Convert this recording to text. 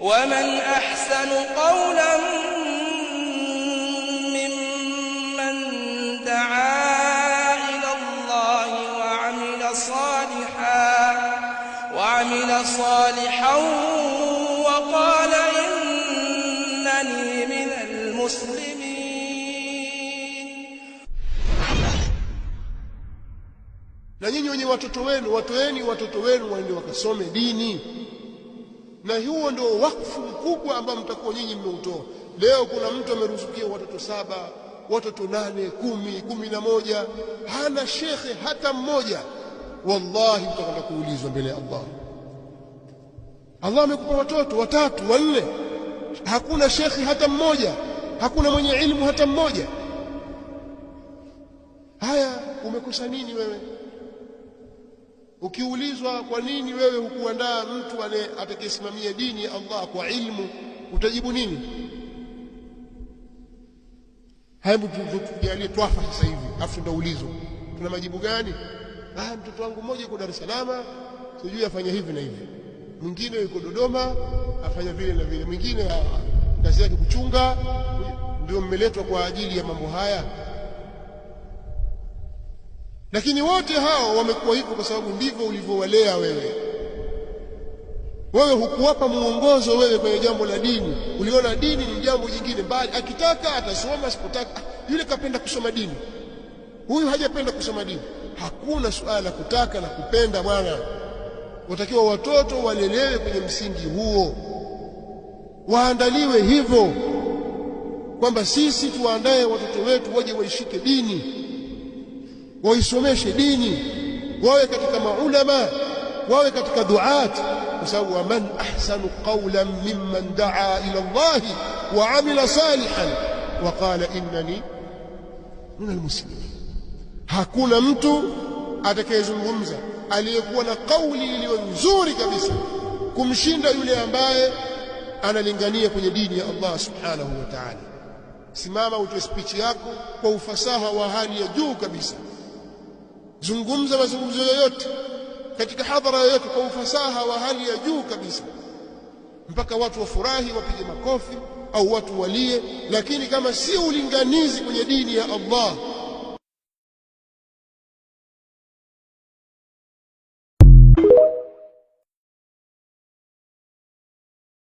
ومن أحسن قولا ممن دعا إلى الله وعمل صالحا وقال إنني من المسلمين. Na nyinyi wenye watoto wenu, watoeni watoto wenu waende wakasome dini. Na huo ndio wakfu mkubwa ambao mtakuwa nyinyi mmeutoa. Leo kuna mtu ameruzukia watoto 7, watoto 8, 10, 11, hana shekhe hata mmoja. Wallahi mtakwenda kuulizwa mbele ya Allah. Allah amekupa watoto 3, 4, hakuna shekhe hata mmoja, hakuna mwenye ilmu hata mmoja. Haya, umekosa nini wewe? Ukiulizwa kwa nini wewe hukuandaa mtu atakayesimamia dini ya Allah kwa ilmu, utajibu nini? Hebu tujalie twafa sasa hivi, afu ndaulizwa tuna majibu gani? Mtoto wangu mmoja yuko Dar es Salaam, sijui afanya hivi na hivi. Mwingine yuko Dodoma, afanya vile na vile. Mwingine kazi yake kuchunga. Ndio mmeletwa kwa ajili ya mambo haya. Lakini wote hao wamekuwa hivyo kwa sababu ndivyo ulivyowalea wewe. Wewe hukuwapa muongozo wewe kwenye jambo la dini. Uliona dini ni jambo jingine, bali akitaka atasoma, asipotaka yule kapenda kusoma dini, huyu hajapenda kusoma dini. Hakuna suala la kutaka na kupenda bwana. Watakiwa watoto walelewe kwenye msingi huo, waandaliwe hivyo kwamba sisi tuandae watoto wetu waje waishike dini, waisomeshe dini, wawe katika maulama, wawe katika duat. Kwa sababu waman ahsanu qawlan mimman daa ila Allah wa amila salihan wa qala innani min almuslimin. Hakuna mtu atakayezungumza aliyekuwa na kauli iliyo nzuri kabisa kumshinda yule ambaye analingania kwenye dini ya Allah subhanahu wa ta'ala. Simama utoe speech yako kwa ufasaha wa hali ya juu kabisa. Zungumza mazungumzo yoyote katika hadhara yoyote kwa ufasaha wa hali ya juu kabisa, mpaka watu wafurahi, wapige makofi au watu walie. Lakini kama si ulinganizi kwenye dini ya Allah,